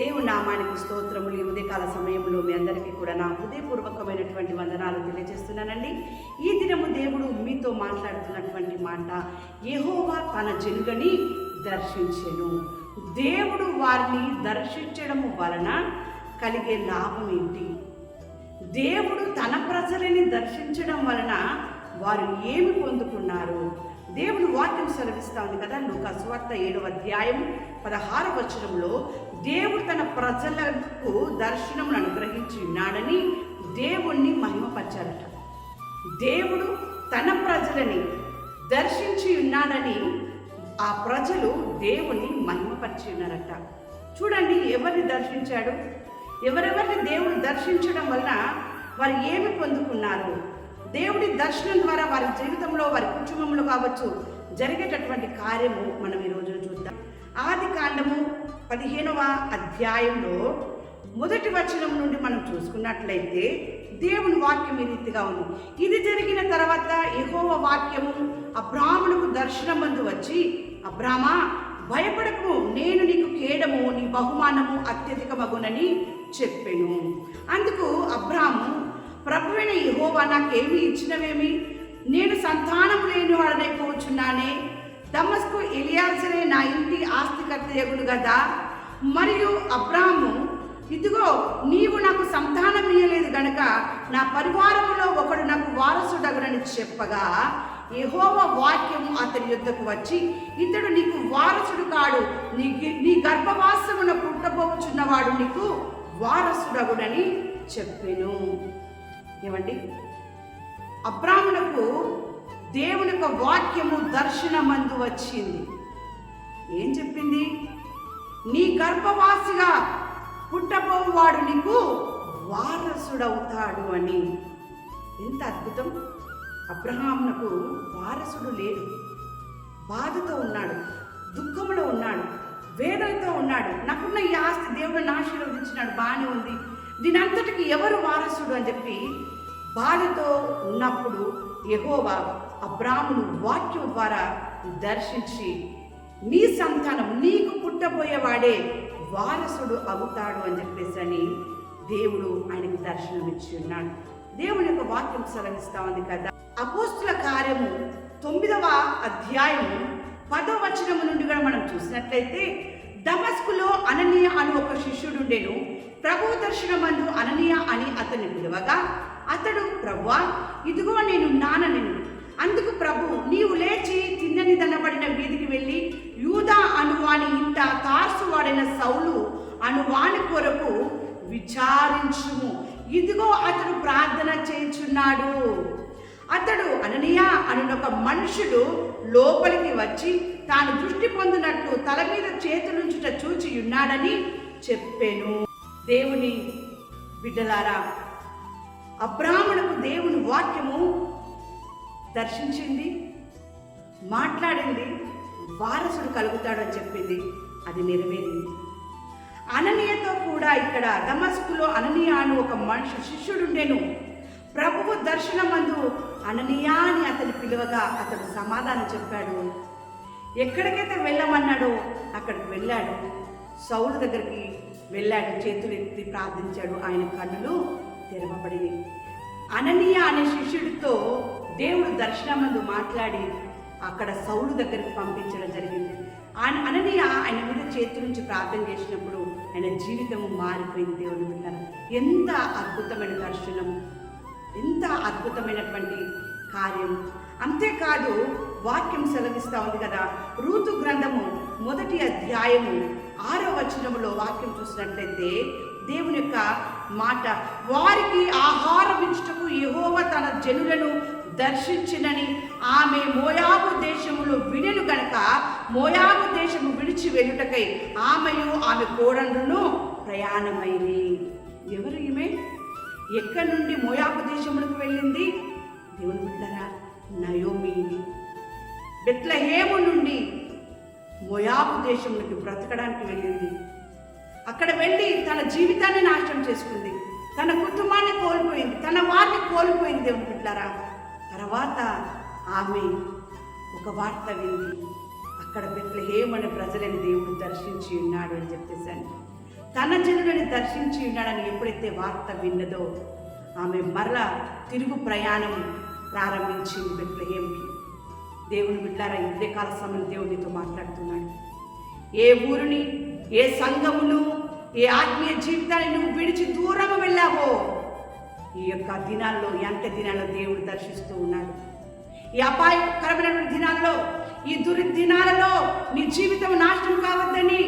దేవుని నామానికి స్తోత్రములు. ఈ ఉదయకాల సమయంలో మీ అందరికీ కూడా నా హృదయపూర్వకమైనటువంటి వందనాలు తెలియజేస్తున్నానండి. ఈ దినము దేవుడు మీతో మాట్లాడుతున్నటువంటి మాట, యెహోవా తన జనులని దర్శించెను. దేవుడు వారిని దర్శించడం వలన కలిగే లాభం ఏంటి? దేవుడు తన ప్రజలని దర్శించడం వలన వారు ఏమి పొందుకున్నారు? దేవుని వాక్యం సెలవిస్తా ఉంది కదా, లూకా సువార్త 7వ అధ్యాయం 16వ వచనంలో దేవుడు తన ప్రజలకు దర్శనమును అనుగ్రహించి ఉన్నాడని దేవుణ్ణి మహిమపరిచారట. దేవుడు తన ప్రజలని దర్శించి ఉన్నాడని ఆ ప్రజలు దేవుని మహిమపరిచి ఉన్నారట. చూడండి, ఎవరిని దర్శించాడు? ఎవరెవరిని దేవుడు దర్శించడం వలన వారు ఏమి పొందుకున్నారు? దేవుడి దర్శనం ద్వారా వారి జీవితంలో, వారి కుటుంబంలో కావచ్చు జరిగేటటువంటి కార్యము మనం ఈ రోజున చూద్దాం. ఆదికాండము 15వ అధ్యాయంలో 1వ వచనం నుండి మనం చూసుకున్నట్లయితే దేవుని వాక్యం ఈ రీతిగా ఉంది. ఇది జరిగిన తర్వాత యెహోవా వాక్యము అబ్రాహామునకు దర్శనమందు వచ్చి, అబ్రామా భయపడకు, నేను నీకు కేడము, నీ బహుమానము అత్యధికమగునని చెప్పెను. అందుకు అబ్రాము, ప్రభువైన యెహోవా నాకేమి ఇచ్చినవేమి? నేను సంతానం లేని వాడనైపోవచ్చున్నానే. దమస్కు ఎలియాజరే నా ఇంటి ఆస్తికర్త యగును గదా. మరియు అబ్రాము, ఇదిగో నీవు నాకు సంతానం ఇయ్యలేదు గనక నా పరివారములో ఒకడు నాకు వారసుడగునని చెప్పగా, యెహోవా వాక్యము అతని యుద్ధకు వచ్చి, ఇతడు నీకు వారసుడు కాడు, నీ గర్భవాసమున పుట్టబోచున్నవాడు నీకు వారసుడగునని చెప్పెను. ఏమండి, అబ్రామునకు దేవుని యొక్క వాక్యము దర్శనమందు వచ్చింది. ఏం చెప్పింది? నీ గర్భవాసిగా పుట్టబోవాడు నీకు వారసుడవుతాడు అని. ఎంత అద్భుతం! అబ్రహామునకు వారసుడు లేడు, బాధతో ఉన్నాడు, దుఃఖంలో ఉన్నాడు, వేదనతో ఉన్నాడు. నాకున్న ఈ ఆస్తి దేవుడిని ఆశీర్వదించినాడు, బాగానే ఉంది, దీనంతటికి ఎవరు వారసుడు అని చెప్పి బాధతో ఉన్నప్పుడు యెహోవా అబ్రామును వాక్యం ద్వారా దర్శించి, నీ సంతానం, నీకు పుట్టబోయేవాడే వారసుడు అవుతాడు అని చెప్పేసి దేవుడు ఆయనకు దర్శనం ఇచ్చి ఉన్నాడు. దేవుని యొక్క వాక్యం సెలవిస్తా ఉంది కదా. అపోస్తుల కార్యము 9వ అధ్యాయము 10వ వచనము నుండి కూడా మనం చూసినట్లయితే, దమస్కులో అననీయ అని ఒక శిష్యుడుండెను. ప్రభు దర్శనమందు అననీయ అని అతన్ని పిలువగా, అతడు, ప్రభువా, ఇదిగో నేను నాననెను. అందుకు ప్రభు, నీవు లేచి తిన్నని దనబడిన వీధికి వెళ్ళి యూదా అనువాని ఇంట తార్సు వాడైన సౌలు అనువాని కొరకు విచారించుము. ఇదిగో అతడు ప్రార్థన చేయుచున్నాడు. అతడు అననీయ అనునొక మనుషుడు లోపలికి వచ్చి తాను దృష్టి పొందినట్లు తల మీద చేతులుంచుట చూచి ఉన్నాడని చెప్పెను. దేవుని బిడ్డలారా, అబ్రాహామునకు దేవుని వాక్యము దర్శించింది, మాట్లాడింది, వారసుడు కలుగుతాడు అని చెప్పింది. అది నెరవేరింది. అననీయతో కూడా ఇక్కడ దమస్కులో అననీయ అని ఒక మనిషి శిష్యుడుండెను. ప్రభువు దర్శనమందు అననీయ అని అతని పిలువగా అతడు సమాధానం చెప్పాడు. ఎక్కడికైతే వెళ్ళమన్నాడో అక్కడికి వెళ్ళాడు. సౌలు దగ్గరికి వెళ్ళాడు, చేతులు ఎత్తి ప్రార్థించాడు. ఆయన కన్నులు తెరవబడింది. అననీయ అనే శిష్యుడితో దేవుడు దర్శనమందు మాట్లాడి అక్కడ సౌలు దగ్గరికి పంపించడం జరిగింది. అననీయ ఆయన మీద చేతుల నుంచి ప్రార్థన చేసినప్పుడు ఆయన జీవితం మారిపోయింది. దేవుని బిడ్డలారా, ఎంత అద్భుతమైన దర్శనం, ఎంత అద్భుతమైనటువంటి కార్యం! అంతేకాదు, వాక్యం సెలవిస్తూ ఉంది కదా, రూతు గ్రంథము 1వ అధ్యాయము 6వ వచనములో వాక్యం చూసినట్లయితే దేవుని యొక్క మాట, వారికి ఆహారం ఇచ్చుటకు యెహోవా తన జనులను దర్శించినని ఆమె మోయాబు దేశములో వినెను గనక మోయాబు దేశము విడిచి వెళ్ళుటకై ఆమెయు ఆమె కోడళ్ళను ప్రయాణమైంది. ఎవరు ఈమె? ఎక్కడి నుండి మోయాబు దేశములకు వెళ్ళింది? దేవుని బిడ్డలారా, నయోమి బెత్లెహేము నుండి మోయాబు దేశంలోకి బ్రతకడానికి వెళ్ళింది. అక్కడ వెళ్ళి తన జీవితాన్ని నాశనం చేసుకుంది, తన కుటుంబాన్ని కోల్పోయింది, తన వారిని కోల్పోయింది. దేవుని బిడ్డలారా, తర్వాత ఆమె ఒక వార్త వింది, అక్కడ బెత్లెహేము అనే ప్రజలని దేవుడు దర్శించి ఉన్నాడు అని చెప్పేసాను. తన జనులని దర్శించి ఉన్నాడని ఎప్పుడైతే వార్త విన్నదో ఆమె మరలా తిరుగు ప్రయాణం ప్రారంభించింది బెత్లెహేంకి. దేవుని బిడ్డలారా, ఇదే కాల సమయంలో దేవునితో మాట్లాడుతున్నాడు. ఏ ఊరిని, ఏ సంఘమును, ఏ ఆత్మీయ జీవితాన్ని నువ్వు విడిచి దూరం వెళ్ళావో ఈ యొక్క దినాల్లో, ఎంత దినాల్లో దేవుడు దర్శిస్తూ ఉన్నాడు. ఈ అపాయకరమైనటువంటి దినాల్లో, ఈ దుర్దినాలలో నీ జీవితం నాశనం కావద్దని,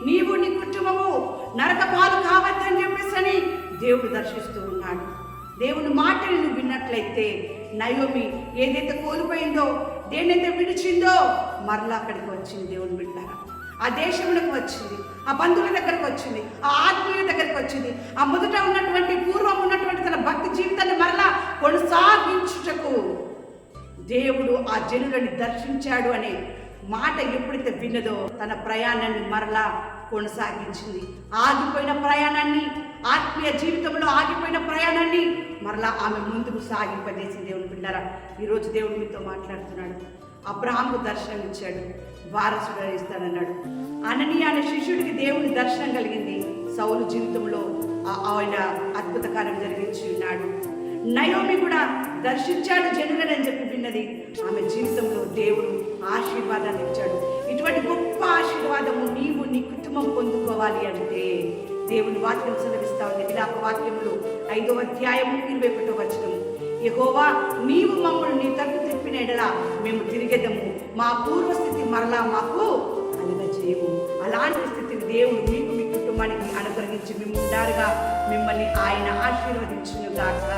నీవు నీ కుటుంబము నరక పాలు కావద్దని చెప్పేసి దేవుడు దర్శిస్తూ ఉన్నాడు. దేవుని మాటలు నువ్వు విన్నట్లయితే నయోమి ఏదైతే కోల్పోయిందో, దేన్నైతే విడిచిందో మరలా అక్కడికి వచ్చింది. దేవుని బిడ్డలారా, ఆ దేశంలోకి వచ్చింది, ఆ బంధువుల దగ్గరకు వచ్చింది, ఆ ఆత్మీయుల దగ్గరకు వచ్చింది. ఆ మొదట ఉన్నటువంటి, పూర్వం ఉన్నటువంటి తన భక్తి జీవితాన్ని మరలా కొనసాగించుటకు దేవుడు ఆ జనులని దర్శించాడు అనే మాట ఎప్పుడైతే విన్నదో తన ప్రయాణాన్ని మరలా కొనసాగించింది. ఆగిపోయిన ప్రయాణాన్ని, ఆత్మీయ జీవితంలో ఆగిపోయిన ప్రయాణాన్ని మరలా ఆమె ముందుకు సాగింపజేసి దేవుని బిడ్డలారా, ఈరోజు దేవుడు మీతో మాట్లాడుతున్నాడు. అబ్రహాముకు దర్శనం ఇచ్చాడు, వారసుడు ఇస్తాడన్నాడు. అననీయ అనే శిష్యుడికి దేవుని దర్శనం కలిగింది. సౌలు జీవితంలో ఆయన అద్భుత కార్యం జరిగించి ఉన్నాడు. నయోమి కూడా దర్శించాడు జనులని అని చెప్పి విన్నది. ఆమె జీవితంలో దేవుడు ఆశీర్వాదాన్ని ఇచ్చాడు. ఇటువంటి గొప్ప ఆశీర్వాదము నీవు, నీ కుటుంబం పొందుకోవాలి అంటే దేవుని వాక్యం సెలవిస్తా ఉంది. విలాప వాక్యములు 5వ అధ్యాయము 21వ వచనం, యెహోవా నీవు మమ్మల్ని నీ తట్టు తిప్పిన ఎడల మేము తిరిగెదము, మా పూర్వస్థితి మరలా మాకు కలుగజేయము. అలాంటి స్థితిని దేవుడు మీకు, మీ కుటుంబానికి అనుగ్రహించి మిమ్మల్ని ఆయన ఆశీర్వదించును గాక.